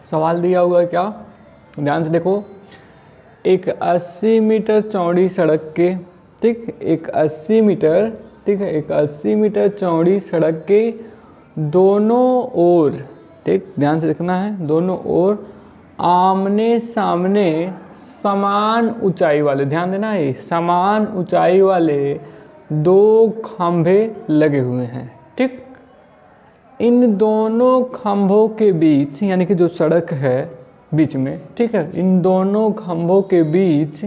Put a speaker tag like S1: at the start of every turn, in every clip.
S1: सवाल दिया हुआ है क्या, ध्यान से देखो। एक 80 मीटर चौड़ी सड़क के, ठीक, एक 80 मीटर, ठीक है, एक 80 मीटर चौड़ी सड़क के दोनों ओर, ठीक, ध्यान से देखना है, दोनों ओर आमने सामने समान ऊंचाई वाले, ध्यान देना है, समान ऊंचाई वाले दो खंभे लगे हुए हैं, ठीक। इन दोनों खंभों के बीच, यानी कि जो सड़क है बीच में, ठीक है, इन दोनों खंभों के बीच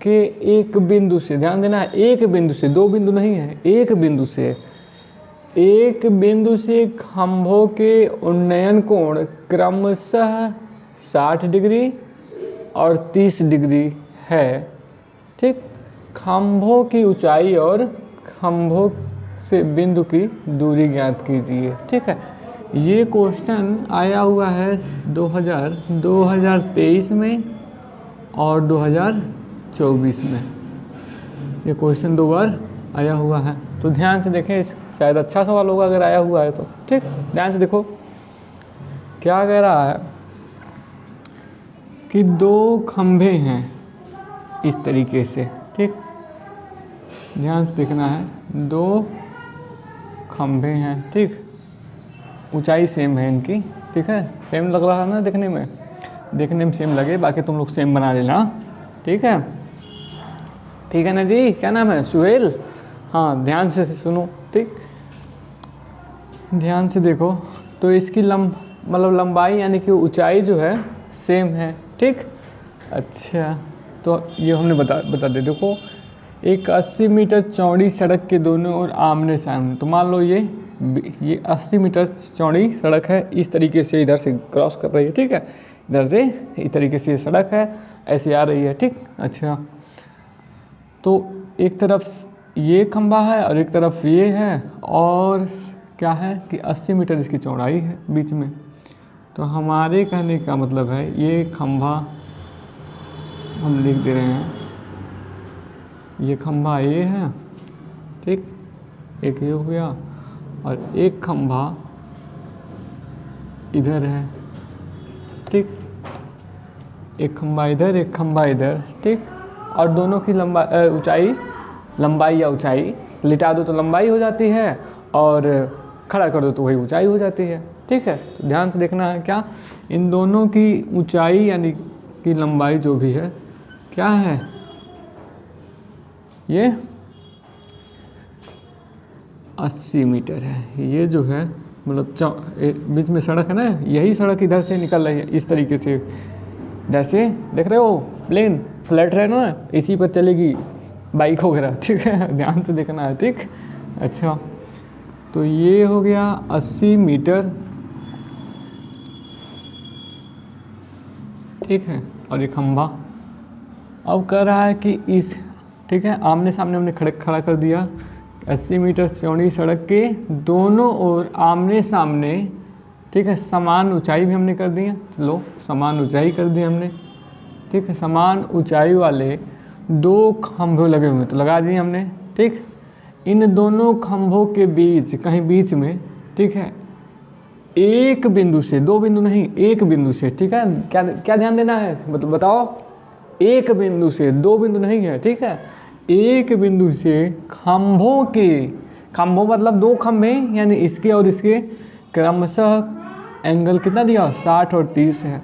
S1: के एक बिंदु से, ध्यान देना है, एक बिंदु से, दो बिंदु नहीं है, एक बिंदु से, एक बिंदु से खंभों के उन्नयन कोण क्रमशः 60 डिग्री और 30 डिग्री है, ठीक। खंभों की ऊंचाई और खंभों से बिंदु की दूरी ज्ञात कीजिए, ठीक है। ये क्वेश्चन आया हुआ है 2023 में और 2024 में, ये क्वेश्चन 2 बार आया हुआ है। तो ध्यान से देखें, शायद अच्छा सवाल होगा अगर आया हुआ है तो, ठीक। ध्यान से देखो क्या कह रहा है कि दो खंभे हैं इस तरीके से, ठीक, ध्यान से देखना है, दो खंभे हैं, ठीक, ऊंचाई सेम है इनकी, ठीक है, सेम लग रहा है ना देखने में सेम लगे, बाकी तुम लोग सेम बना लेना, ठीक है, ठीक है ना जी। क्या नाम है, सुहेल? हाँ, ध्यान से सुनो, ठीक, ध्यान से देखो। तो इसकी मतलब लंबाई यानी कि ऊंचाई जो है सेम है, ठीक। अच्छा, तो ये हमने बता दे, देखो एक 80 मीटर चौड़ी सड़क के दोनों ओर आमने सामने, तो मान लो ये 80 मीटर चौड़ी सड़क है, इस तरीके से इधर से क्रॉस कर रही है, ठीक है, इधर से इस तरीके से सड़क है, ऐसे आ रही है, ठीक। अच्छा, तो एक तरफ ये खंभा है और एक तरफ ये है, और क्या है कि 80 मीटर इसकी चौड़ाई है बीच में। तो हमारे कहने का मतलब है ये खंभा हम लिख दे रहे हैं, ये खंभा ये है, ठीक, एक ये हो गया, और एक खंभा इधर है, ठीक, एक खंभा इधर, एक खंभा इधर, ठीक, और दोनों की लंबाई या ऊंचाई लिटा दो तो लंबाई हो जाती है, और खड़ा कर दो तो वही ऊंचाई हो जाती है, ठीक है। तो ध्यान से देखना है क्या, इन दोनों की ऊंचाई यानी कि लंबाई जो भी है क्या है, ये 80 मीटर है। ये जो है मतलब बीच में सड़क है ना, यही सड़क इधर से निकल रही है इस तरीके से, इधर से देख रहे हो प्लेन फ्लैट रहे ना, इसी पर चलेगी बाइक वगैरह, ठीक है, ध्यान से देखना है, ठीक। अच्छा, तो ये हो गया 80 मीटर, ठीक है, और ये खंभा। अब कह रहा है कि इस, ठीक है, आमने सामने हमने खड़ा कर दिया, 80 मीटर चौड़ी सड़क के दोनों ओर आमने सामने, ठीक है, समान ऊंचाई भी हमने कर दी है, चलो समान ऊंचाई कर दी हमने, ठीक है, समान ऊंचाई वाले दो खंभे लगे हुए तो लगा दिए हमने, ठीक। इन दोनों खंभों के बीच, कहीं बीच में, ठीक है, एक बिंदु से, दो बिंदु नहीं, एक बिंदु से, ठीक है, क्या क्या ध्यान देना है, मतलब बताओ, एक बिंदु से, दो बिंदु नहीं है, ठीक है, एक बिंदु से खंभों मतलब दो खंभे, यानी इसके और इसके क्रमशः एंगल कितना दिया, 60 और 30 है।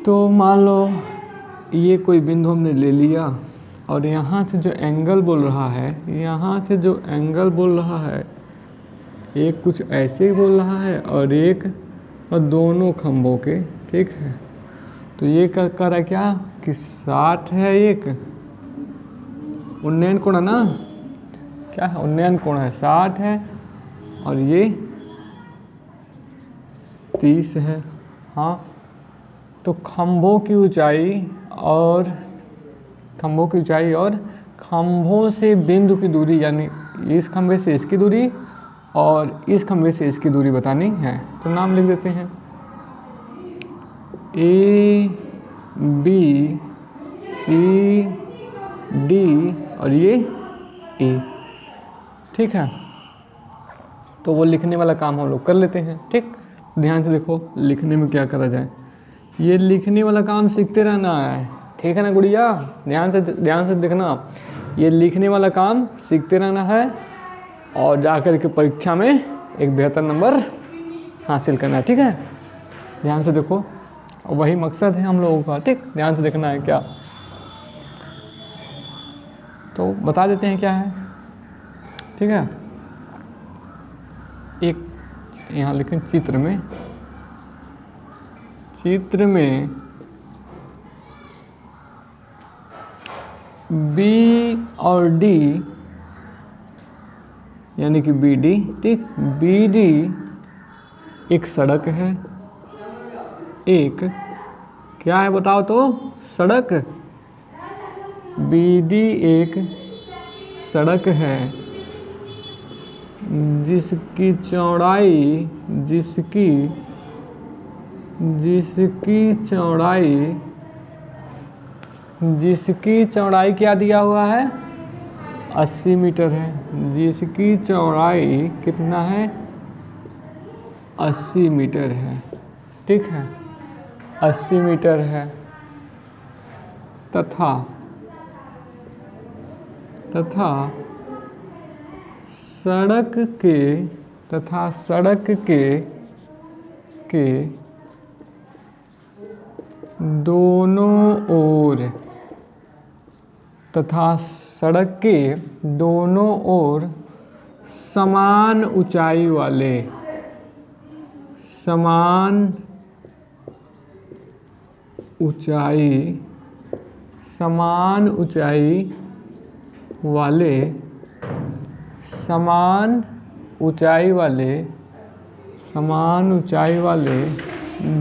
S1: तो मान लो ये कोई बिंदु हमने ले लिया, और यहाँ से जो एंगल बोल रहा है, यहाँ से जो एंगल बोल रहा है, एक कुछ ऐसे बोल रहा है और एक और दोनों खंभों के, ठीक है। तो ये कर रहा है क्या कि 60 है, एक उन्नयन कोण है ना, क्या है, उन्नयन कोण है 60 है, और ये 30 है, हाँ। तो खंभों की ऊंचाई और खंभों से बिंदु की दूरी, यानी इस खंभे से इसकी दूरी और इस खंभे से इसकी दूरी बतानी है। तो नाम लिख देते हैं A B C D और ये A, ठीक है। तो वो लिखने वाला काम हम लोग कर लेते हैं, ठीक। ध्यान से देखो लिखने में क्या करा जाए। ये लिखने वाला काम सीखते रहना है, ठीक है ना गुड़िया? ध्यान से देखना, ये लिखने वाला काम सीखते रहना है और जाकर के परीक्षा में एक बेहतर नंबर हासिल करना है, ठीक है? ध्यान से देखो, वही मकसद है हम लोगों का, ठीक? ध्यान से देखना है क्या, तो बता देते हैं क्या है, ठीक है? एक यहाँ लिखें चित्र में बी और डी यानी कि बी डी, ठीक? बी डी एक सड़क है, एक क्या है बताओ तो? सड़क। बी डी एक सड़क है जिसकी चौड़ाई क्या दिया हुआ है? 80 मीटर है। जिसकी चौड़ाई कितना है? 80 मीटर है, ठीक है? 80 मीटर है तथा सड़क के दोनों ओर समान ऊंचाई वाले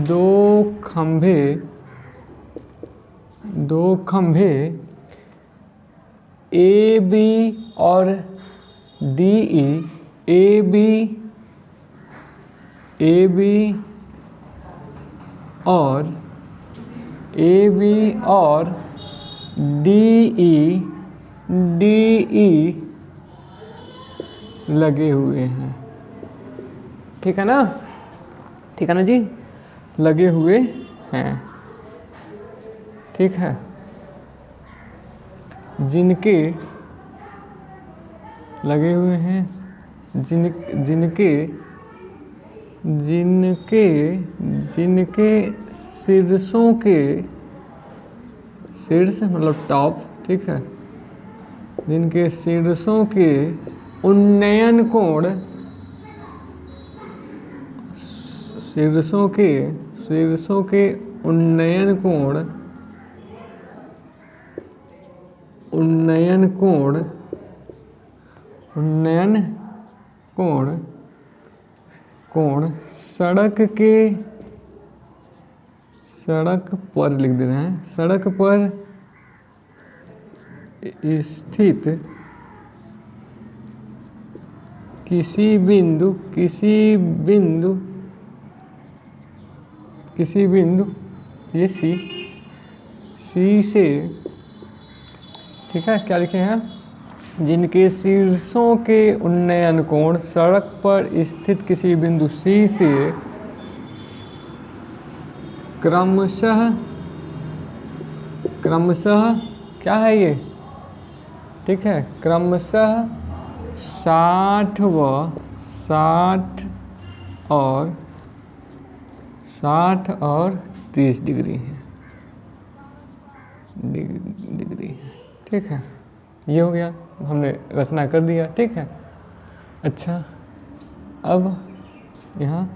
S1: दो खंभे ए बी और डी ई, ए बी और डी ई लगे हुए हैं, ठीक है ना? ठीक है ना जी? लगे हुए हैं, ठीक है? जिनके लगे हुए हैं, जिनके शीर्षों के, शीर्ष मतलब टॉप, ठीक है? जिनके शीर्षों के उन्नयन कोण, शीर्षों के उन्नयन कोण सड़क पर लिख देना है, सड़क पर स्थित किसी बिंदु ये सी से, ठीक है? क्या लिखे हैं? जिनके शीर्षों के उन्नयन कोण सड़क पर स्थित किसी बिंदु सी से क्रमशः क्या है ये? ठीक है? क्रमशः 60 और 30 डिग्री है, ठीक है? ये हो गया, हमने रचना कर दिया, ठीक है? अच्छा, अब यहाँ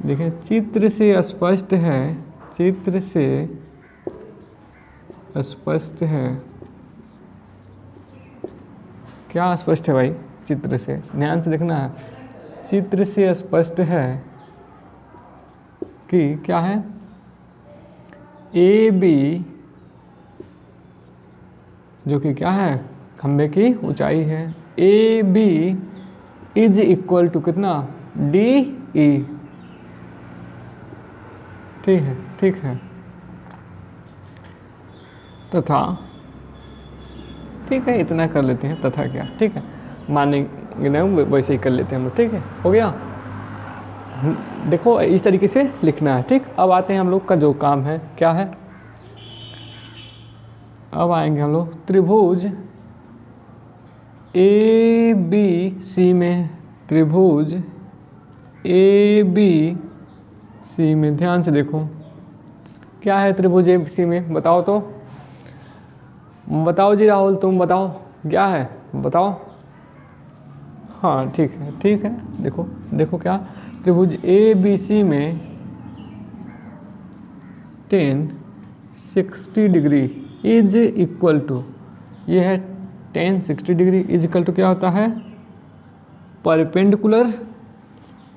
S1: देखिए, चित्र से स्पष्ट है, क्या स्पष्ट है भाई? चित्र से, ध्यान से देखना है। चित्र से स्पष्ट है कि क्या है? ए बी जो कि क्या है? खंबे की ऊंचाई है। A B is equal to कितना? डी ई, ठीक है? तथा, ठीक है, इतना कर लेते हैं, तथा क्या, ठीक है? मानेंगे नहीं, वैसे ही कर लेते हैं हम लोग, ठीक है? हो गया? देखो इस तरीके से लिखना है, ठीक। अब आते हैं हम लोग का जो काम है क्या है, अब आएंगे हम लोग त्रिभुज ए बी सी में, त्रिभुज ए बी सी में ध्यान से देखो क्या है त्रिभुज ए बी सी में, बताओ तो, बताओ जी राहुल, तुम बताओ क्या है, बताओ। हाँ ठीक है, ठीक है, देखो देखो क्या, त्रिभुज ए बी सी में 1060 डिग्री इज इक्वल टू, ये है 1060 डिग्री इज इक्वल टू क्या होता है, परपेंडिकुलर,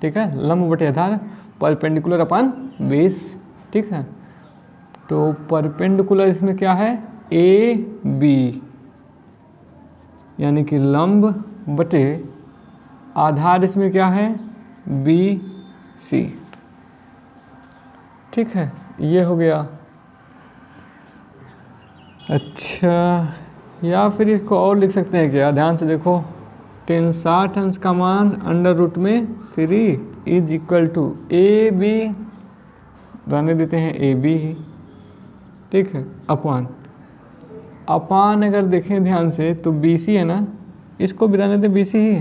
S1: ठीक है, लंब बटे आधार, परपेंडिकुलर अपन बेस, ठीक है। तो परपेंडिकुलर इसमें क्या है, ए बी, यानी कि लंब बटे आधार इसमें क्या है, बी सी, ठीक है, ये हो गया। अच्छा, या फिर इसको और लिख सकते हैं क्या, ध्यान से देखो, 1060 अंश का मान अंडर रूट में 3 is equal to A B, रहने देते हैं ए बी ही, ठीक है, अपान अपान अगर देखें ध्यान से तो बी सी है ना, इसको भी रहने दें बी सी ही,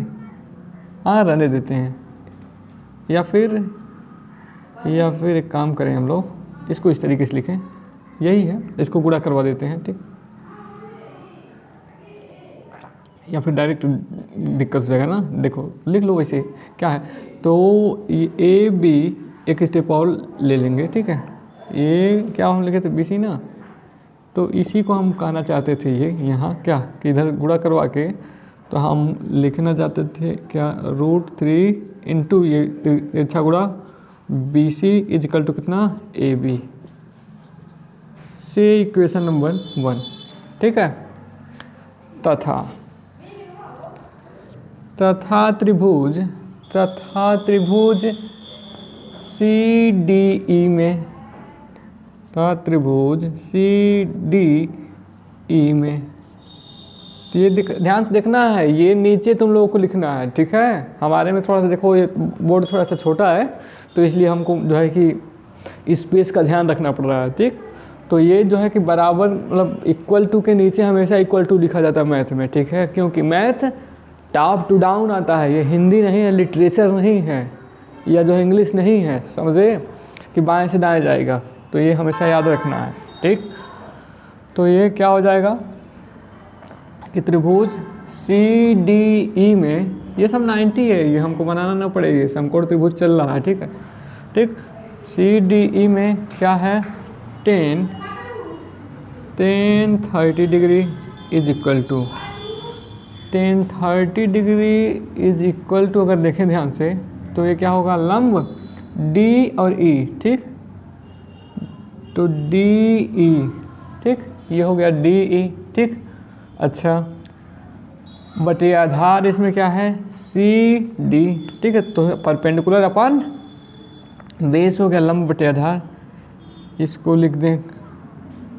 S1: हाँ रहने देते हैं, या फिर एक काम करें हम लोग, इसको इस तरीके से लिखें, यही है, इसको गुणा करवा देते हैं, ठीक, या फिर डायरेक्ट दिक्कत हो जाएगा ना, देखो लिख लो वैसे क्या है, तो ए बी एक स्टेप और ले लेंगे, ठीक है, ये क्या हम लिखे थे बी सी ना, तो इसी को हम कहना चाहते थे, ये यहाँ क्या कि इधर गुणा करवा के तो हम लिखना चाहते थे क्या, √3 इंटू ये तिरछा गुणा B C is equal to कितना, ए बी, से इक्वेशन नंबर 1, ठीक है। तथा त्रिभुज सी डी ई में, त्रिभुज सी डी ई में, तो ये ध्यान से देखना है, ये नीचे तुम लोगों को लिखना है, ठीक है। हमारे में थोड़ा सा देखो ये बोर्ड थोड़ा सा छोटा है, तो इसलिए हमको जो है कि स्पेस का ध्यान रखना पड़ रहा है, ठीक। तो ये जो है कि बराबर मतलब इक्वल टू के नीचे हमेशा इक्वल टू लिखा जाता है मैथ में, ठीक है, क्योंकि मैथ टॉप टू डाउन आता है, ये हिंदी नहीं है, लिटरेचर नहीं है, या जो इंग्लिश नहीं है, समझे, कि बाएं से दाएं जाएगा, तो ये हमेशा याद रखना है, ठीक। तो ये क्या हो जाएगा कि त्रिभुज सी डी ई में, ये सब 90 है, ये हमको बनाना ना पड़ेगा, समकोण त्रिभुज चल रहा है, ठीक है, ठीक। सी डी ई में क्या है, 1030 degree is equal to 1030 degree is equal to, अगर देखें ध्यान से तो ये क्या होगा, लंब डी और ई, ठीक, तो डी ई, ठीक, ये हो गया डी ई, ठीक। अच्छा, बटे आधार इसमें क्या है, सी डी, ठीक है, तो परपेंडिकुलर अपन बेस हो गया, लंब बटे आधार, इसको लिख दें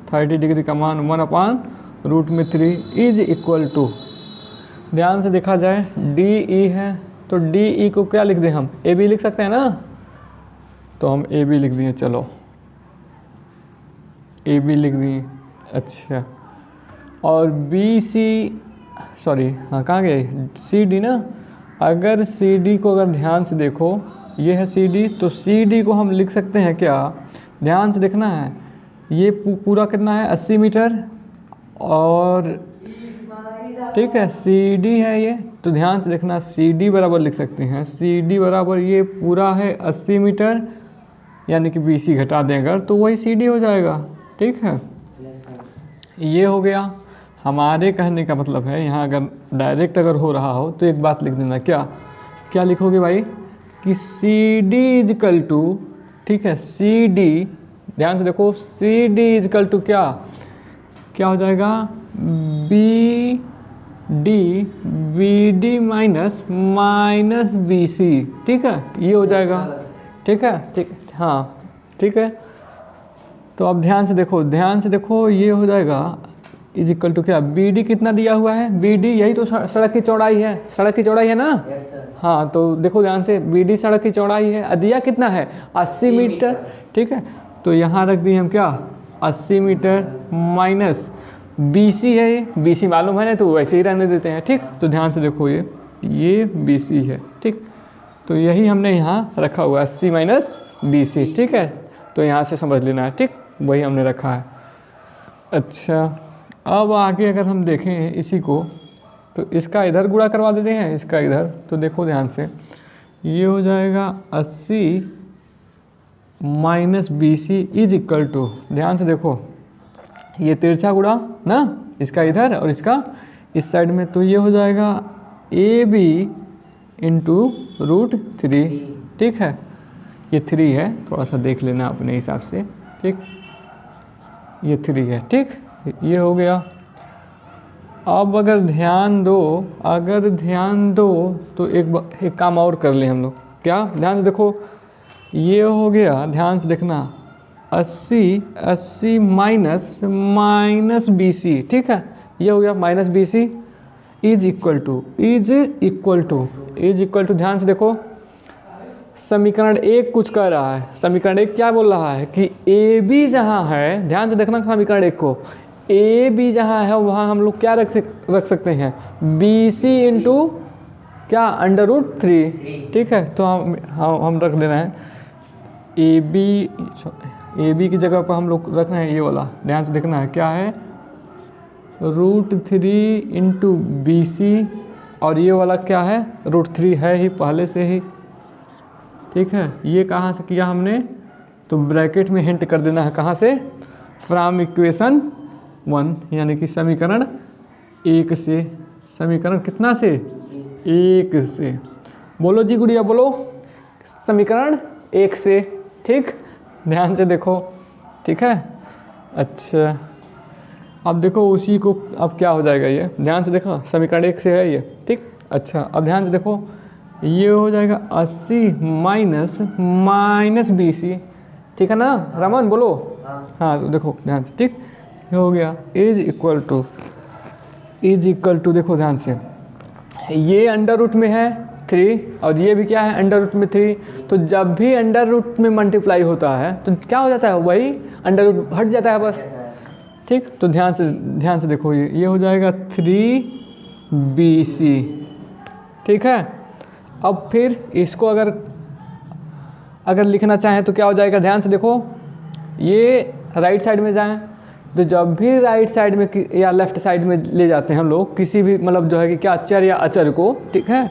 S1: 30 डिग्री का मान 1/√3 इज इक्वल टू, ध्यान से देखा जाए डी ई है, तो डी ई को क्या लिख दें हम, ए बी लिख सकते हैं ना, तो हम ए बी लिख दिए, चलो ए बी लिख दिए। अच्छा, और बी सी, सॉरी हाँ कहाँ गए, सी डी ना, अगर सी डी को अगर ध्यान से देखो, ये है सी डी, तो सी डी को हम लिख सकते हैं क्या, ध्यान से देखना है, ये पूरा कितना है 80 मीटर, और ठीक है सी डी है ये, तो ध्यान से देखना, सी डी बराबर लिख सकते हैं, सी डी बराबर ये पूरा है 80 मीटर, यानी कि बी सी घटा दें अगर, तो वही सी डी हो जाएगा, ठीक है। ये हो गया, हमारे कहने का मतलब है, यहाँ अगर डायरेक्ट अगर हो रहा हो तो एक बात लिख देना, क्या क्या लिखोगे भाई, कि C D is equal to, ठीक है, सी डी, ध्यान से देखो, C D is equal to क्या क्या हो जाएगा, B D minus B C, ठीक है, ये हो जाएगा, ठीक है, ठीक, हाँ ठीक है। तो अब ध्यान से देखो, ये हो जाएगा, इज इक्वल टू क्या, बी डी कितना दिया हुआ है, बी डी यही तो सड़क की चौड़ाई है, सड़क की चौड़ाई है ना।
S2: Yes sir.
S1: हाँ तो देखो ध्यान से, बी डी सड़क की चौड़ाई है, दिया कितना है 80 मीटर। ठीक है, तो यहाँ रख दिए हम क्या 80 मीटर माइनस बी सी है, ये बी सी मालूम है ना, तो वैसे ही रहने देते हैं। ठीक, तो ध्यान से देखो ये बी सी है। ठीक, तो यही हमने यहाँ रखा हुआ है 80 माइनस बी सी। ठीक है, तो यहाँ से समझ लेना है। ठीक, वही हमने रखा है। अच्छा, अब आगे अगर हम देखें इसी को, तो इसका इधर गुणा करवा देते हैं, इसका इधर। तो देखो ध्यान से, ये हो जाएगा 80 minus B C is equal to, ध्यान से देखो ये तिरछा गुणा ना, इसका इधर और इसका इस साइड में, तो ये हो जाएगा ए बी इंटू √3। ठीक है, ये 3 है, थोड़ा सा देख लेना अपने हिसाब से। ठीक, ये 3 है। ठीक, ये हो गया। अब अगर ध्यान दो तो एक काम और कर लें हम लोग। क्या, ध्यान से देखो, ये हो गया, ध्यान से देखना 80 माइनस बी सी। ठीक है, ये हो गया minus B C is equal to ध्यान से देखो, समीकरण 1 कुछ कह रहा है। समीकरण 1 क्या बोल रहा है कि ए बी जहाँ है, ध्यान से देखना समीकरण 1 को, ए बी जहाँ है वहाँ हम लोग क्या रख सकते हैं, बी सी इंटू क्या √3। ठीक है, तो हम रख देना है ए बी की जगह पर हम लोग रख रहे हैं ये वाला, ध्यान से देखना है क्या है √3 इंटू बी सी, और ये वाला क्या है √3 है ही पहले से ही। ठीक है, ये कहाँ से किया हमने, तो ब्रैकेट में हिंट कर देना है कहाँ से, फ्रॉम इक्वेशन 1, यानी कि समीकरण 1 से। समीकरण कितना से, 1 से। बोलो जी गुड़िया बोलो, समीकरण 1 से। ठीक, ध्यान से देखो। ठीक है, अच्छा अब देखो उसी को, अब क्या हो जाएगा ये, ध्यान से देखो, समीकरण 1 से है ये। ठीक, अच्छा अब ध्यान से देखो, ये हो जाएगा 80 माइनस बी सी। ठीक है ना रमन, बोलो। हाँ तो देखो ध्यान से, ठीक, ये हो गया इज इक्वल टू देखो ध्यान से, ये अंडर रूट में है 3 और ये भी क्या है अंडर रूट में 3। तो जब भी अंडर रूट में मल्टीप्लाई होता है तो क्या हो जाता है, वही अंडर रूट हट जाता है बस। ठीक, तो ध्यान से देखो, ये हो जाएगा 3BC। ठीक है, अब फिर इसको अगर लिखना चाहें तो क्या हो जाएगा, ध्यान से देखो, ये राइट साइड में जाएं तो जब भी राइट साइड में या लेफ्ट साइड में ले जाते हैं हम लोग किसी भी मतलब जो है कि क्या चर या अचर को, ठीक है,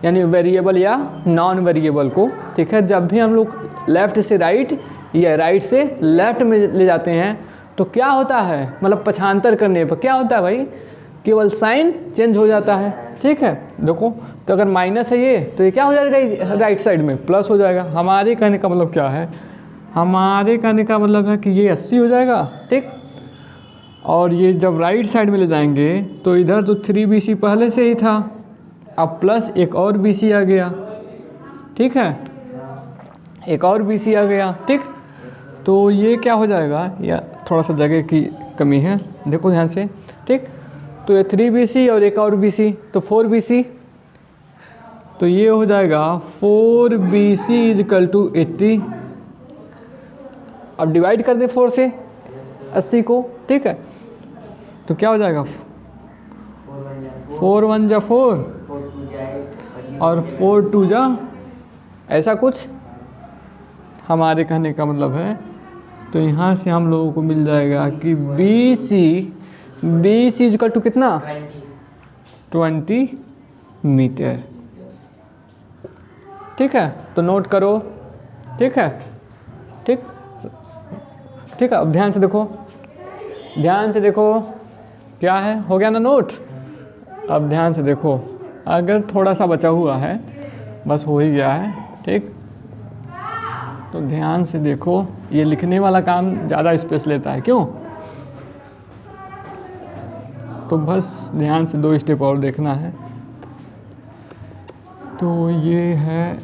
S1: यानी वेरिएबल या नॉन वेरिएबल को, ठीक है, जब भी हम लोग लेफ़्ट से राइट या राइट से लेफ़्ट में ले जाते हैं तो क्या होता है, मतलब पक्षांतर करने पर क्या होता है भाई, केवल साइन चेंज हो जाता है। ठीक है, देखो तो अगर माइनस है ये तो ये क्या हो जाएगा राइट साइड में प्लस हो जाएगा। हमारे कहने का मतलब क्या है, हमारे कहने का मतलब है कि ये 80 हो जाएगा। ठीक, और ये जब राइट साइड में ले जाएंगे तो इधर तो 3BC पहले से ही था, अब प्लस एक और BC आ गया। ठीक है, एक और BC आ गया। ठीक, तो ये क्या हो जाएगा, या थोड़ा सा जगह की कमी है, देखो ध्यान से। ठीक, तो ये 3BC और एक और BC तो 4BC, तो ये हो जाएगा 4BC इक्वल टू 80। अब डिवाइड कर दे 4 से 80 को। ठीक है, तो क्या हो जाएगा 4 1 जा 4 और 4 2 जा, ऐसा कुछ हमारे कहने का मतलब है। तो यहाँ से हम लोगों को मिल जाएगा कि BC इक्वल टू कितना 20 मीटर। ठीक है, तो नोट करो। ठीक है, ठीक ठीक है, अब ध्यान से देखो, ध्यान से देखो क्या है, हो गया ना नोट। अब ध्यान से देखो, अगर थोड़ा सा बचा हुआ है, बस हो ही गया है। ठीक, तो ध्यान से देखो, ये लिखने वाला काम ज़्यादा स्पेस लेता है, क्यों, तो बस ध्यान से 2 स्टेप और देखना है। तो ये है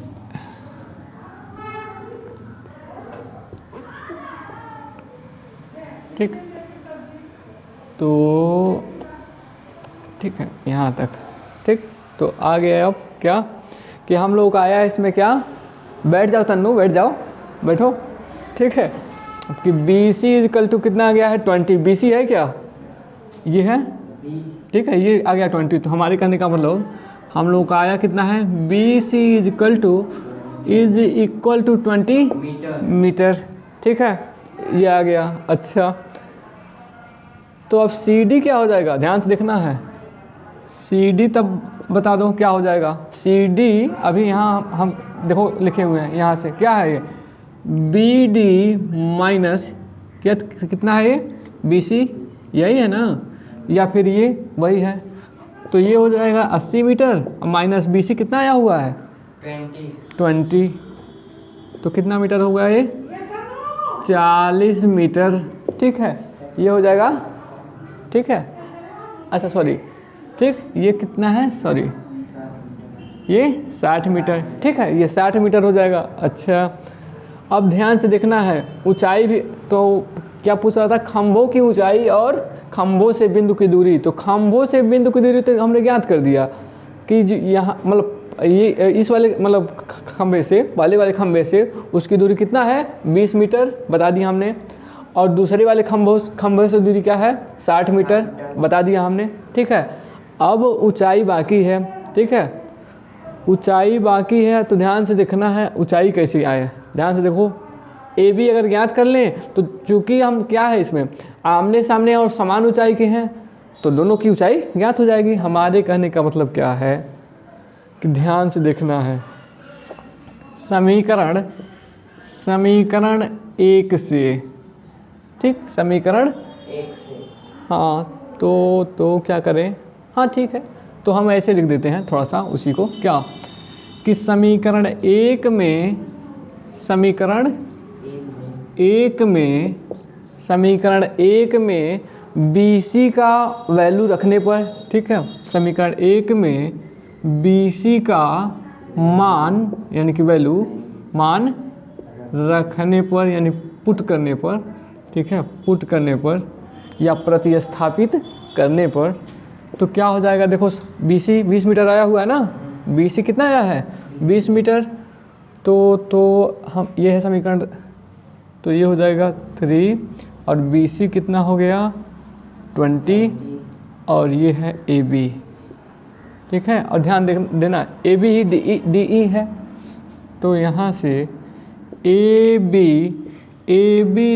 S1: ठीक, तो ठीक है यहाँ तक। ठीक, तो आ गया अब क्या कि हम लोग का आया इसमें क्या, बैठ जाओ तन्नू, बैठ जाओ, बैठो। ठीक है कि बी सी इक्वल टू कितना आ गया है 20, बी सी है क्या, ये है, ठीक है, ये आ गया 20। तो हमारे कहने का मतलब हम लोग का आया कितना है, B C is equal to 20 metre. ठीक है, ये आ गया। अच्छा, तो अब सी डी क्या हो जाएगा, ध्यान से देखना है। सी डी तब बता दो क्या हो जाएगा। सी डी अभी यहाँ हम देखो लिखे हुए हैं, यहाँ से क्या है ये, बी डी माइनस क्या, कितना है ये, बी सी, यही है ना, या फिर ये वही है। तो ये हो जाएगा 80 मीटर माइनस बी सी कितना आया हुआ है 20। तो कितना मीटर हो गया ये 40 मीटर। ठीक है, ये हो जाएगा। ठीक है, अच्छा सॉरी, ठीक, ये कितना है, सॉरी ये 60 मीटर। ठीक है, ये 60 मीटर हो जाएगा। अच्छा, अब ध्यान से देखना है, ऊंचाई भी तो क्या पूछ रहा था, खंभों की ऊंचाई और खंभों से बिंदु की दूरी। तो खंभों से बिंदु की दूरी तो हमने ज्ञात कर दिया कि यहाँ मतलब ये इस वाले मतलब खंभे से वाले खंभे से उसकी दूरी कितना है 20 मीटर बता दिया हमने, और दूसरे वाले खंभे से दूरी क्या है 60 मीटर बता दिया हमने। ठीक है, अब ऊंचाई बाकी है। ठीक है, ऊंचाई बाकी है, तो ध्यान से देखना है ऊंचाई कैसी आए, ध्यान से देखो। ए बी अगर ज्ञात कर लें तो चूँकि हम क्या है इसमें आमने सामने और समान ऊंचाई के हैं, तो दोनों की ऊंचाई ज्ञात हो जाएगी। हमारे कहने का मतलब क्या है कि ध्यान से देखना है, समीकरण 1 से, ठीक, समीकरण 1 से, हाँ, तो क्या करें, हाँ ठीक है, तो हम ऐसे लिख देते हैं थोड़ा सा उसी को, क्या कि समीकरण 1 में बी सी का वैल्यू रखने पर, ठीक है, समीकरण 1 में बी सी का मान यानी कि वैल्यू मान रखने पर यानी पुट करने पर, ठीक है, पुट करने पर या प्रतिस्थापित करने पर, तो क्या हो जाएगा, देखो बी सी 20 मीटर आया हुआ है ना, बी सी कितना आया है 20 मीटर, तो हम ये है समीकरण, तो ये हो जाएगा 3 और बी सी कितना हो गया 20 और ये है ए बी। ठीक है, और ध्यान देना A B he D E है, तो यहाँ से A B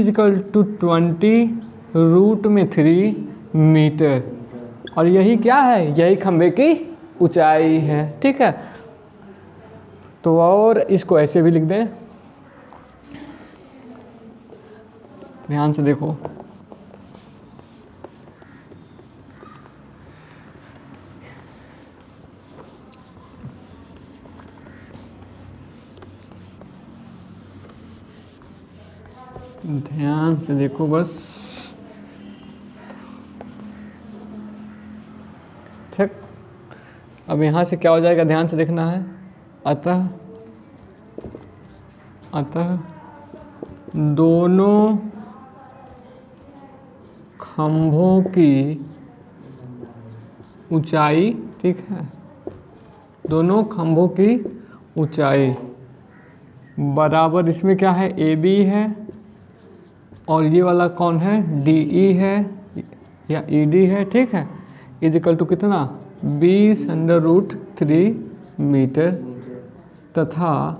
S1: equal to 20 root में 3 मीटर, और यही क्या है, यही खंभे की ऊंचाई है। ठीक है, तो और इसको ऐसे भी लिख दें, ध्यान से देखो, ध्यान से देखो बस, ठीक। अब यहाँ से क्या हो जाएगा, ध्यान से देखना है, अतः दोनों खंभों की ऊंचाई, ठीक है, दोनों खंभों की ऊंचाई बराबर, इसमें क्या है ए बी है और ये वाला कौन है डी ई है या ई डी है। ठीक है, इज इक्वल टू कितना 20√3 मीटर, तथा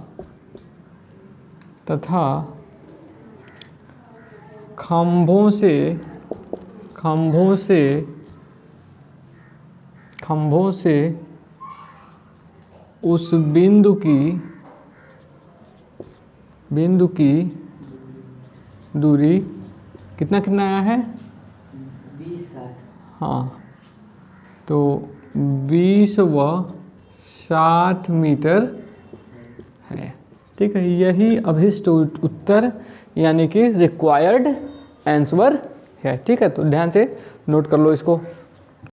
S1: खंभों से उस बिंदु की दूरी कितना आया है
S2: 20।
S1: हाँ, तो 20 व 60 मीटर है। ठीक है, यही अभिष्ट उत्तर यानी कि रिक्वायर्ड आंसर है। ठीक है, तो ध्यान से नोट कर लो इसको।